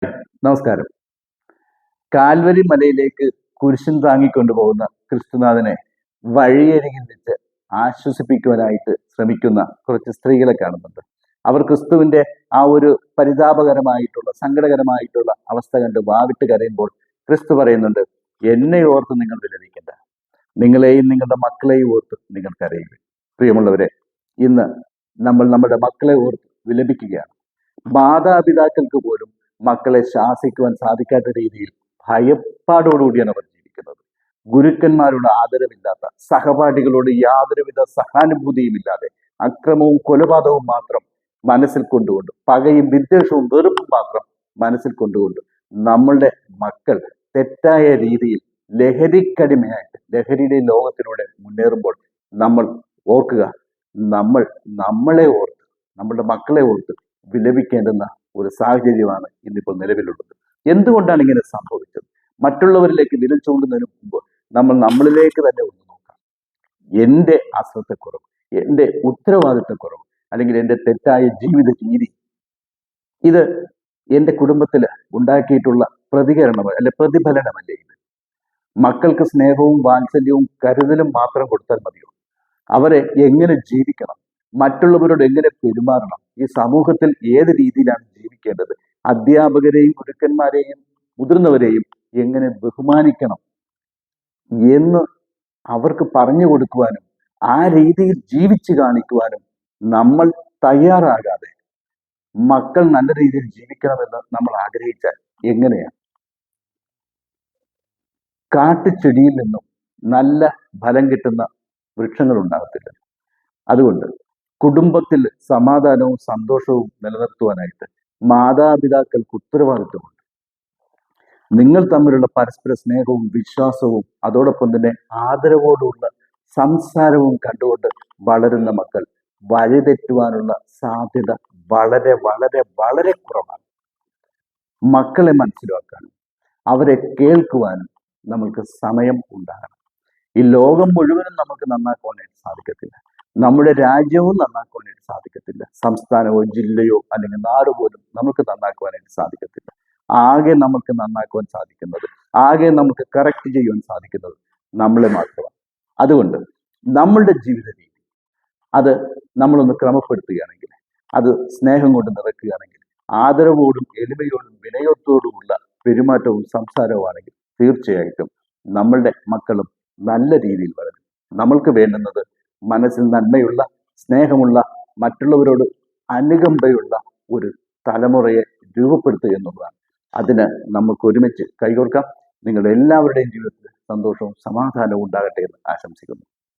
നമസ്കാരം. കാൽവരി മലയിലേക്ക് കുരിശും താങ്ങിക്കൊണ്ടുപോകുന്ന ക്രിസ്തുനാഥനെ വഴിയരികിൽ വെച്ച് ആശ്വസിപ്പിക്കുവാനായിട്ട് ശ്രമിക്കുന്ന കുറച്ച് സ്ത്രീകളെ കാണുന്നുണ്ട്. അവർ ക്രിസ്തുവിന്റെ ആ ഒരു പരിതാപകരമായിട്ടുള്ള സങ്കടകരമായിട്ടുള്ള അവസ്ഥ കണ്ട് വാവിട്ട് കരയുമ്പോൾ ക്രിസ്തു പറയുന്നുണ്ട്, എന്നെ ഓർത്ത് നിങ്ങൾ വിലപിക്കണ്ട, നിങ്ങളെയും നിങ്ങളുടെ മക്കളെയും ഓർത്ത് നിങ്ങൾ കരയുക. പ്രിയമുള്ളവരെ, ഇന്ന് നമ്മൾ നമ്മുടെ മക്കളെ ഓർത്ത് വിലപിക്കുകയാണ്. മാതാപിതാക്കൾക്ക് പോലും മക്കളെ ശാസിക്കുവാൻ സാധിക്കാത്ത രീതിയിൽ ഭയപ്പാടോടുകൂടിയാണ് അവർ ജീവിക്കുന്നത്. ഗുരുക്കന്മാരോട് ആദരവില്ലാത്ത, സഹപാഠികളോട് യാതൊരുവിധ സഹാനുഭൂതിയും ഇല്ലാതെ, അക്രമവും കൊലപാതകവും മാത്രം മനസ്സിൽ കൊണ്ടുകൊണ്ട്, പകയും വിദ്വേഷവും വെറുപ്പും മാത്രം മനസ്സിൽ കൊണ്ടുകൊണ്ട് നമ്മളുടെ മക്കൾ തെറ്റായ രീതിയിൽ ലഹരിക്കടിമയായിട്ട് ലഹരിയുടെ ലോകത്തിലൂടെ മുന്നേറുമ്പോൾ നമ്മൾ ഓർക്കുക, നമ്മളെ ഓർത്ത്, നമ്മളുടെ മക്കളെ ഓർത്ത് വിലപിക്കേണ്ടുന്ന ഒരു സാഹചര്യമാണ് ഇന്നിപ്പോൾ നിലവിലുള്ളത്. എന്തുകൊണ്ടാണ് ഇങ്ങനെ സംഭവിച്ചത്? മറ്റുള്ളവരിലേക്ക് വിരൽ ചൂണ്ടുന്നതിന് മുമ്പ് നമ്മളിലേക്ക് തന്നെ ഒന്ന് നോക്കാം. എൻ്റെ അശ്രദ്ധക്കുറവ്, എൻ്റെ ഉത്തരവാദിത്തക്കുറവ്, അല്ലെങ്കിൽ എൻ്റെ തെറ്റായ ജീവിത രീതി, ഇത് എൻ്റെ കുടുംബത്തിൽ ഉണ്ടാക്കിയിട്ടുള്ള പ്രതികരണം അല്ലെ പ്രതിഫലനമല്ലേ ഇത്? മക്കൾക്ക് സ്നേഹവും വാത്സല്യവും കരുതലും മാത്രം കൊടുത്താൽ മതിയോ? അവരെ എങ്ങനെ ജീവിക്കണം, മറ്റുള്ളവരോട് എങ്ങനെ പെരുമാറണം, ഈ സമൂഹത്തിൽ ഏത് രീതിയിലാണ് ജീവിക്കേണ്ടത്, അധ്യാപകരെയും ഗുരുക്കന്മാരെയും മുതിർന്നവരെയും എങ്ങനെ ബഹുമാനിക്കണം എന്ന് അവർക്ക് പറഞ്ഞു കൊടുക്കുവാനും ആ രീതിയിൽ ജീവിച്ചു കാണിക്കുവാനും നമ്മൾ തയ്യാറാകാതെ മക്കൾ നല്ല രീതിയിൽ ജീവിക്കണമെന്ന് നമ്മൾ ആഗ്രഹിച്ചാൽ എങ്ങനെയാണ്? കാട്ടുചെടിയിൽ നിന്നും നല്ല ഫലം കിട്ടുന്ന വൃക്ഷങ്ങൾ ഉണ്ടാകത്തില്ല. അതുകൊണ്ട് കുടുംബത്തിൽ സമാധാനവും സന്തോഷവും നിലനിർത്തുവാനായിട്ട് മാതാപിതാക്കൾക്ക് ഉത്തരവാദിത്വമുണ്ട്. നിങ്ങൾ തമ്മിലുള്ള പരസ്പര സ്നേഹവും വിശ്വാസവും അതോടൊപ്പം തന്നെ ആദരവോടുള്ള സംസാരവും കണ്ടുകൊണ്ട് വളരുന്ന മക്കൾ വഴിതെറ്റുവാനുള്ള സാധ്യത വളരെ വളരെ വളരെ കുറവാണ്. മക്കളെ മനസ്സിലാക്കാനും അവരെ കേൾക്കുവാനും നമ്മൾക്ക് സമയം ഉണ്ടാകണം. ഈ ലോകം മുഴുവനും നമുക്ക് നന്നാക്കുവാനായിട്ട് സാധിക്കത്തില്ല, നമ്മുടെ രാജ്യവും നന്നാക്കുവാനായിട്ട് സാധിക്കത്തില്ല, സംസ്ഥാനമോ ജില്ലയോ അല്ലെങ്കിൽ നാട് പോലും നമുക്ക് നന്നാക്കുവാനായിട്ട് സാധിക്കത്തില്ല. ആകെ നമുക്ക് നന്നാക്കുവാൻ സാധിക്കുന്നത്, ആകെ നമുക്ക് കറക്റ്റ് ചെയ്യുവാൻ സാധിക്കുന്നത് നമ്മളെ മാത്രമാണ്. അതുകൊണ്ട് നമ്മളുടെ ജീവിത രീതി അത് നമ്മളൊന്ന് ക്രമപ്പെടുത്തുകയാണെങ്കിൽ, അത് സ്നേഹം കൊണ്ട് നിറയ്ക്കുകയാണെങ്കിൽ, ആദരവോടും എളിമയോടും വിനയത്തോടുമുള്ള പെരുമാറ്റവും സംസാരവുമാണെങ്കിൽ തീർച്ചയായിട്ടും നമ്മളുടെ മക്കളും നല്ല രീതിയിൽ വളരും. നമ്മൾക്ക് വേണ്ടുന്നത് മനസ്സിൽ നന്മയുള്ള, സ്നേഹമുള്ള, മറ്റുള്ളവരോട് അനുകമ്പയുള്ള ഒരു തലമുറയെ രൂപപ്പെടുത്തുക എന്നുള്ളതാണ്. അതിന് നമുക്ക് ഒരുമിച്ച് കൈകോർക്കാം. നിങ്ങളുടെ എല്ലാവരുടെയും ജീവിതത്തിൽ സന്തോഷവും സമാധാനവും ഉണ്ടാകട്ടെ എന്ന് ആശംസിക്കുന്നു.